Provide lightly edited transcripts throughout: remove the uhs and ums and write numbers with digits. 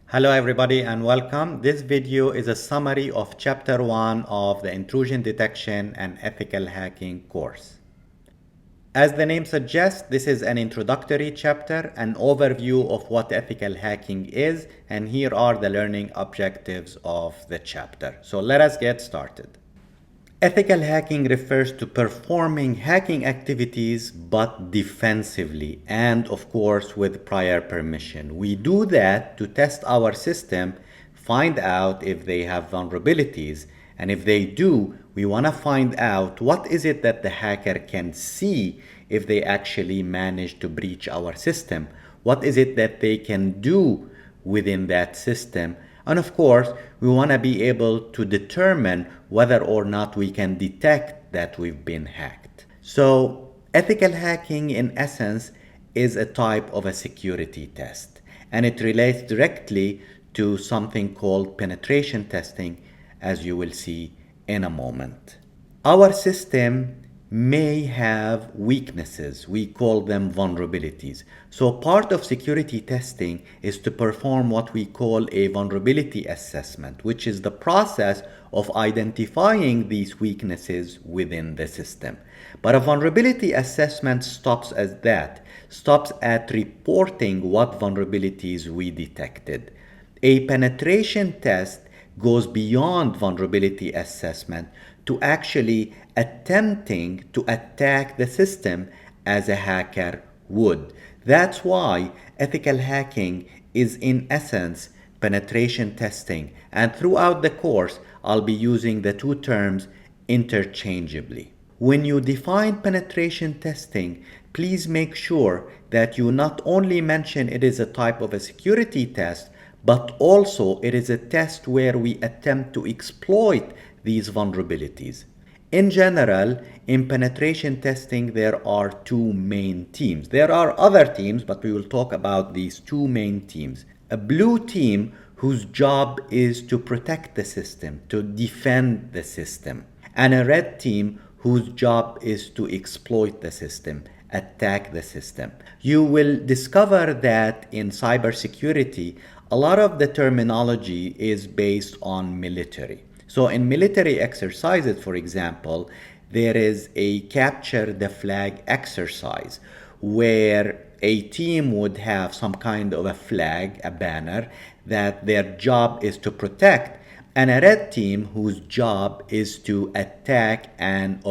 Hello everybody and welcome. This video is a summary of Chapter 1 of the Intrusion Detection and Ethical Hacking course. As the name suggests, this is an introductory chapter, an overview of what ethical hacking is, and here are the learning objectives of the chapter. So let us get started. Ethical hacking refers to performing hacking activities but defensively and of course with prior permission. We do that to test our system, find out if they have vulnerabilities, and if they do, we want to find out what is it that the hacker can see if they actually manage to breach our system. What is it that they can do within that system? And of course, we want to be able to determine whether or not we can detect that we've been hacked. So, ethical hacking in essence is a type of a security test, and it relates directly to something called penetration testing, as you will see in a moment. Our system may have weaknesses. We call them vulnerabilities. So part of security testing is to perform what we call a vulnerability assessment, which is the process of identifying these weaknesses within the system. But a vulnerability assessment stops at reporting what vulnerabilities we detected. A penetration test goes beyond vulnerability assessment to actually attempting to attack the system as a hacker would. That's why ethical hacking is in essence penetration testing, and throughout the course I'll be using the two terms interchangeably. When you define penetration testing, please make sure that you not only mention it is a type of a security test, but also it is a test where we attempt to exploit these vulnerabilities. In general, in penetration testing, there are two main teams. There are other teams, but we will talk about these two main teams. A blue team whose job is to protect the system, to defend the system, and a red team whose job is to exploit the system, attack the system. You will discover that in cybersecurity, a lot of the terminology is based on military. So in military exercises, for example, there is a capture the flag exercise where a team would have some kind of a flag, a banner, that their job is to protect, and a red team whose job is to attack and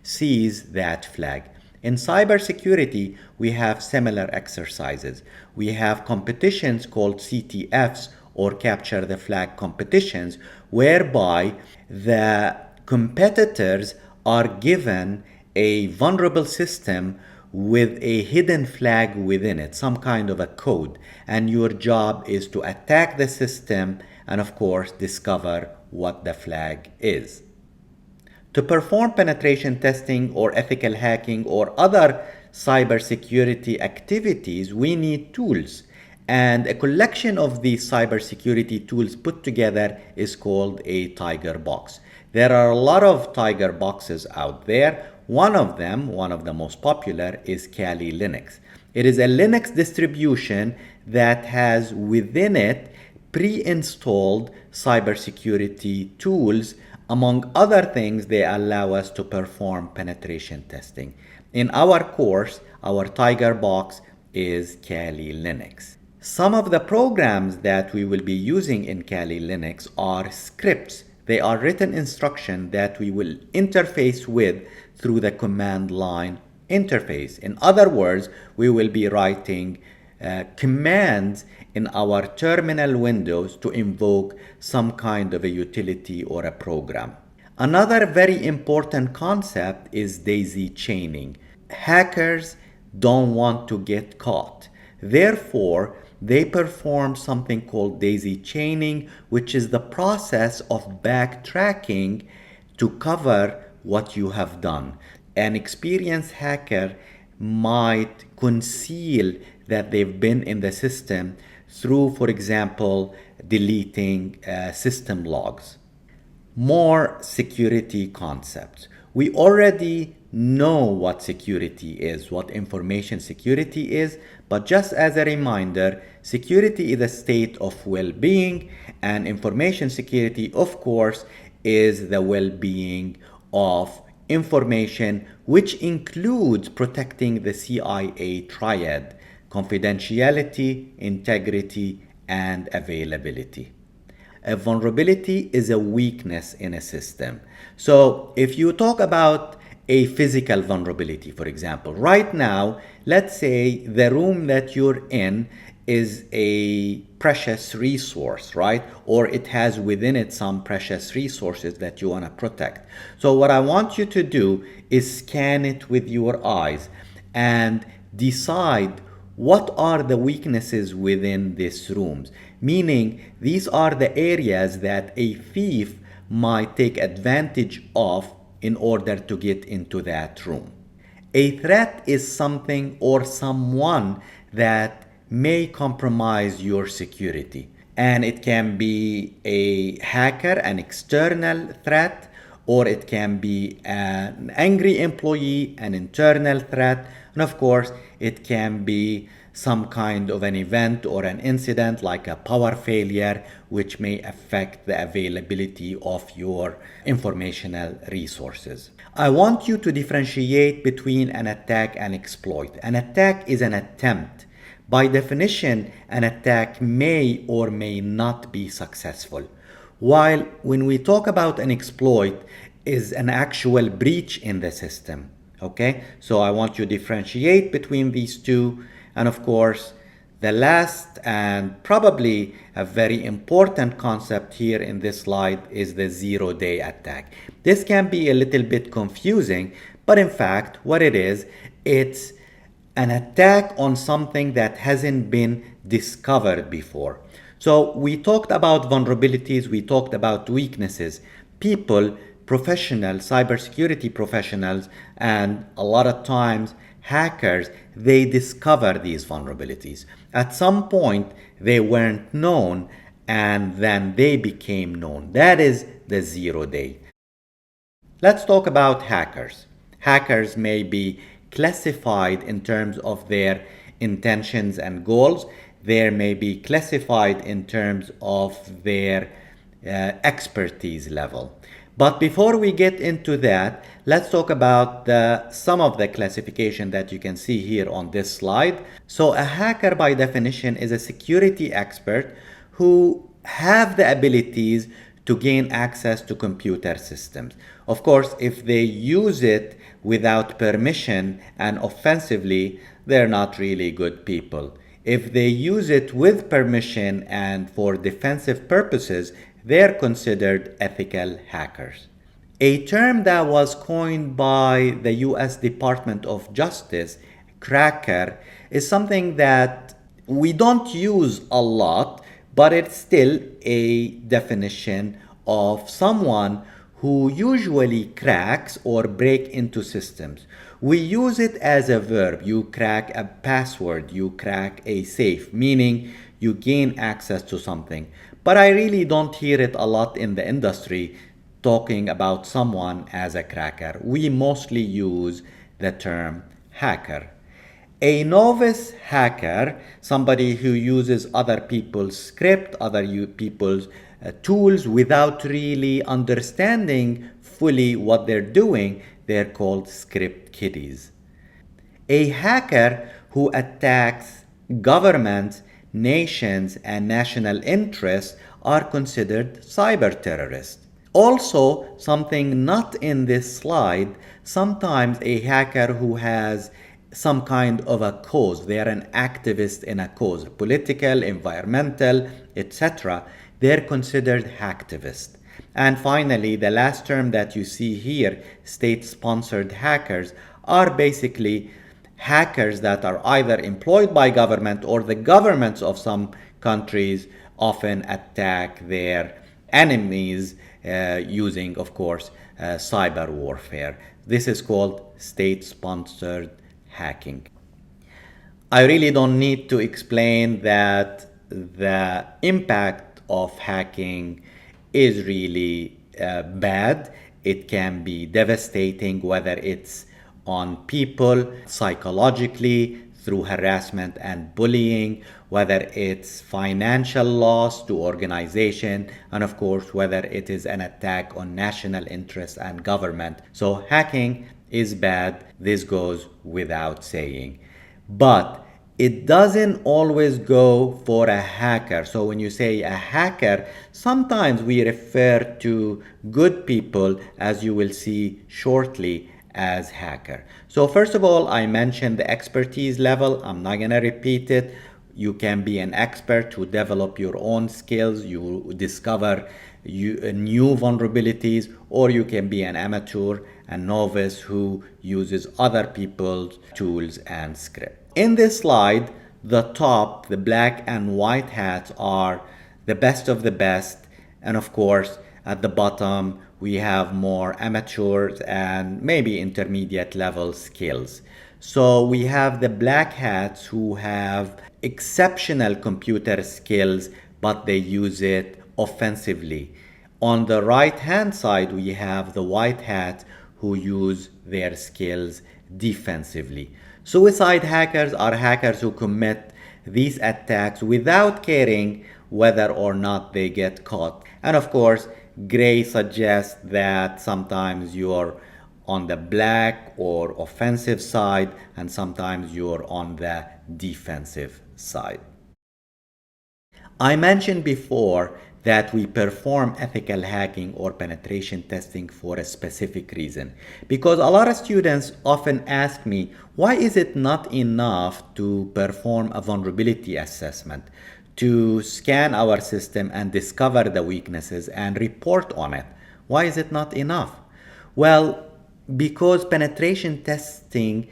seize that flag. In cybersecurity, we have similar exercises. We have competitions called CTFs, or capture the flag competitions, whereby the competitors are given a vulnerable system with a hidden flag within it, some kind of a code, and your job is to attack the system and of course discover what the flag is. To perform penetration testing or ethical hacking or other cybersecurity activities, we need tools. And a collection of these cybersecurity tools put together is called a Tiger box. There are a lot of Tiger boxes out there. One of them, one of the most popular, is Kali Linux. It is a Linux distribution that has within it pre-installed cybersecurity tools. Among other things, they allow us to perform penetration testing. In our course, our Tiger box is Kali Linux. Some of the programs that we will be using in Kali Linux are scripts. They are written instructions that we will interface with through the command line interface. In other words, we will be writing commands in our terminal windows to invoke some kind of a utility or a program. Another very important concept is daisy chaining. Hackers don't want to get caught. Therefore, they perform something called daisy chaining, which is the process of backtracking to cover what you have done. An experienced hacker might conceal that they've been in the system through, for example, deleting system logs. More security concepts. We already know what security is, what information security is, But just as a reminder, security is a state of well-being, and information security, of course, is the well-being of information, which includes protecting the CIA triad: confidentiality, integrity, and availability. A vulnerability is a weakness in a system. So if you talk about a physical vulnerability, for example, right now, let's say the room that you're in is a precious resource, right? Or it has within it some precious resources that you want to protect. So what I want you to do is scan it with your eyes and decide what are the weaknesses within these rooms. Meaning, these are the areas that a thief might take advantage of in order to get into that room. A threat is something or someone that may compromise your security. And it can be a hacker, an external threat, or it can be an angry employee, an internal threat, and of course, it can be some kind of an event or an incident like a power failure, which may affect the availability of your informational resources. I want you to differentiate between an attack and exploit. An attack is an attempt. By definition, an attack may or may not be successful. While when we talk about an exploit, is an actual breach in the system. Okay, so I want you to differentiate between these two. And of course, the last and probably a very important concept here in this slide is the zero-day attack. This can be a little bit confusing, but in fact, what it is, it's an attack on something that hasn't been discovered before. So we talked about vulnerabilities, we talked about weaknesses. People, professionals, cybersecurity professionals, and a lot of times hackers, they discover these vulnerabilities. At some point, they weren't known, and then they became known. That is the 0 day. Let's talk about hackers. Hackers may be classified in terms of their intentions and goals. They may be classified in terms of their expertise level. But before we get into that, let's talk about some of the classification that you can see here on this slide. So a hacker by definition is a security expert who have the abilities to gain access to computer systems. Of course, if they use it without permission and offensively, they're not really good people. If they use it with permission and for defensive purposes, they're considered ethical hackers. A term that was coined by the US Department of Justice, cracker, is something that we don't use a lot, but it's still a definition of someone who usually cracks or break into systems. We use it as a verb. You crack a password, you crack a safe, meaning you gain access to something. But I really don't hear it a lot in the industry talking about someone as a cracker. We mostly use the term hacker. A novice hacker, somebody who uses other people's script, other people's tools without really understanding fully what they're doing, they're called script kiddies. A hacker who attacks governments, nations, and national interests are considered cyber terrorists. Also, something not in this slide, sometimes a hacker who has some kind of a cause, they are an activist in a cause, political, environmental, etc., they're considered hacktivists. And finally, the last term that you see here, state-sponsored hackers, are basically hackers that are either employed by government or the governments of some countries often attack their enemies using, of course, cyber warfare. This is called state-sponsored hacking. I really don't need to explain that the impact of hacking is really bad. It can be devastating, whether it's on people psychologically through harassment and bullying, whether it's financial loss to organization, and of course, whether it is an attack on national interest and government. So hacking is bad. This goes without saying. But it doesn't always go for a hacker. So when you say a hacker, sometimes we refer to good people, as you will see shortly, as hacker. So first of all, I mentioned the expertise level. I'm not going to repeat it. You can be an expert to develop your own skills. You discover new vulnerabilities, or you can be an amateur, a novice who uses other people's tools and scripts. In this slide, the top, the black and white hats are the best of the best. And of course, at the bottom, we have more amateurs and maybe intermediate level skills. So we have the black hats who have exceptional computer skills, but they use it offensively. On the right hand side, we have the white hats who use their skills defensively. Suicide hackers are hackers who commit these attacks without caring whether or not they get caught. And of course, gray suggests that sometimes you're on the black or offensive side, and sometimes you're on the defensive side. I mentioned before that we perform ethical hacking or penetration testing for a specific reason. Because a lot of students often ask me, why is it not enough to perform a vulnerability assessment, to scan our system and discover the weaknesses and report on it? Why is it not enough? Well, because penetration testing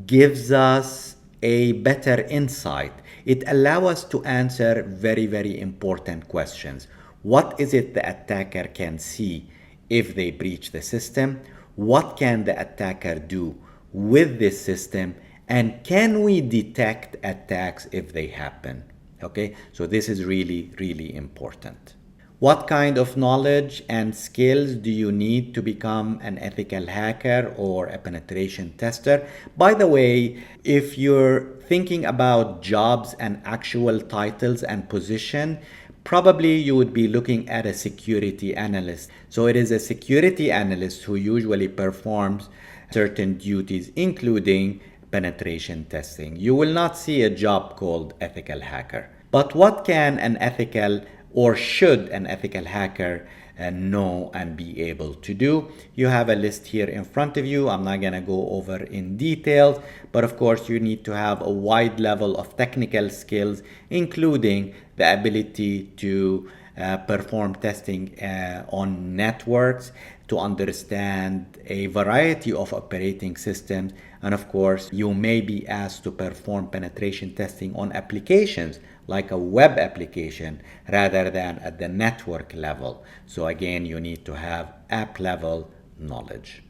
gives us a better insight. It allows us to answer very, very important questions. What is it the attacker can see if they breach the system? What can the attacker do with this system? And can we detect attacks if they happen? Okay, so this is really, really important. What kind of knowledge and skills do you need to become an ethical hacker or a penetration tester? By the way, if you're thinking about jobs and actual titles and position, probably you would be looking at a security analyst. So it is a security analyst who usually performs certain duties, including penetration testing. You will not see a job called ethical hacker. But what can an ethical or should an ethical hacker know and be able to do? You have a list here in front of you. I'm not going to go over in details, but of course you need to have a wide level of technical skills, including the ability to perform testing on networks, to understand a variety of operating systems, and of course you may be asked to perform penetration testing on applications like a web application rather than at the network level. So again, you need to have app level knowledge.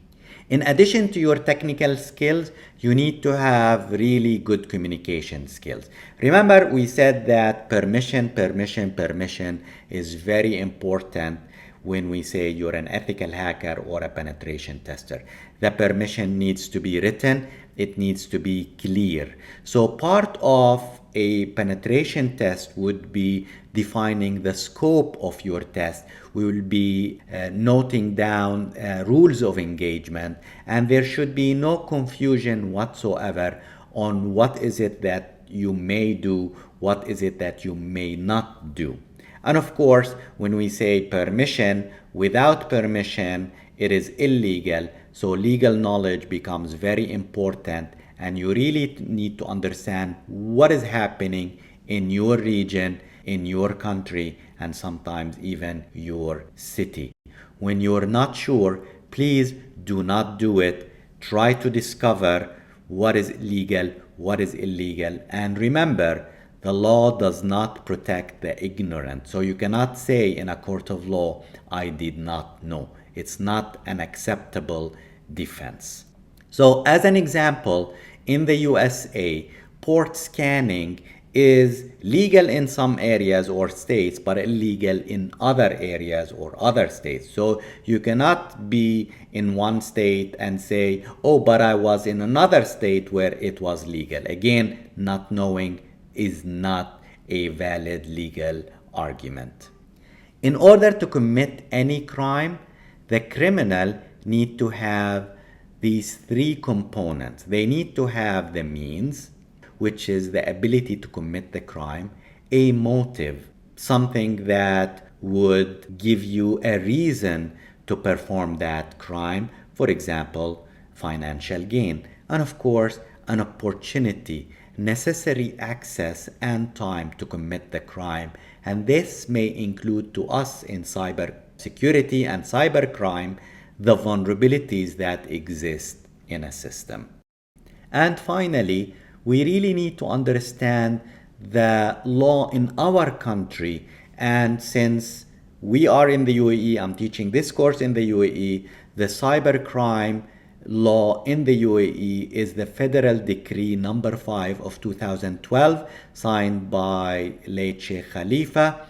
In addition to your technical skills, you need to have really good communication skills. Remember, we said that permission is very important when we say you're an ethical hacker or a penetration tester. The permission needs to be written, it needs to be clear. So part of a penetration test would be defining the scope of your test. We will be noting down rules of engagement, and there should be no confusion whatsoever on what is it that you may do, what is it that you may not do. And of course, when we say permission, without permission, it is illegal. So legal knowledge becomes very important, and you really need to understand what is happening in your region, in your country, and sometimes even your city. When you're not sure, please do not do it. Try to discover what is legal, what is illegal, and remember, the law does not protect the ignorant. So you cannot say in a court of law, I did not know. It's not an acceptable defense. So as an example, in the USA, port scanning is legal in some areas or states, but illegal in other areas or other states. So you cannot be in one state and say, oh, but I was in another state where it was legal. Again, not knowing is not a valid legal argument. In order to commit any crime, the criminal need to have these three components. They need to have the means, which is the ability to commit the crime, a motive, something that would give you a reason to perform that crime, for example, financial gain, and of course, an opportunity, necessary access and time to commit the crime. And this may include to us in cybersecurity and cybercrime the vulnerabilities that exist in a system. And finally, we really need to understand the law in our country. And since we are in the UAE, I'm teaching this course in the UAE, the cybercrime law in the UAE is the Federal Decree number 5 of 2012, signed by late Sheikh Khalifa.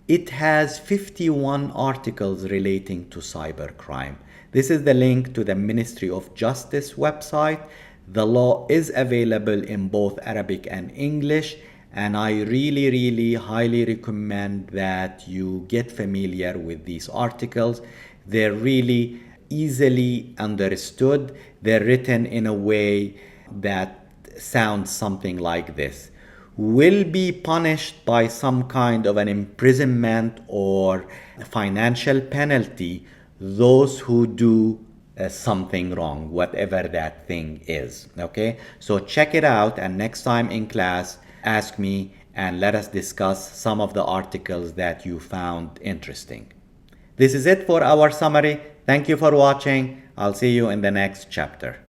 It has 51 articles relating to cybercrime. This is the link to the Ministry of Justice website. The law is available in both Arabic and English, and I really highly recommend that you get familiar with these articles. They're really easily understood. They're written in a way that sounds something like this: will be punished by some kind of an imprisonment or financial penalty those who do something wrong, whatever that thing is. Okay, so check it out, and next time in class, ask me and let us discuss some of the articles that you found interesting. This is it for our summary. Thank you for watching. I'll see you in the next chapter.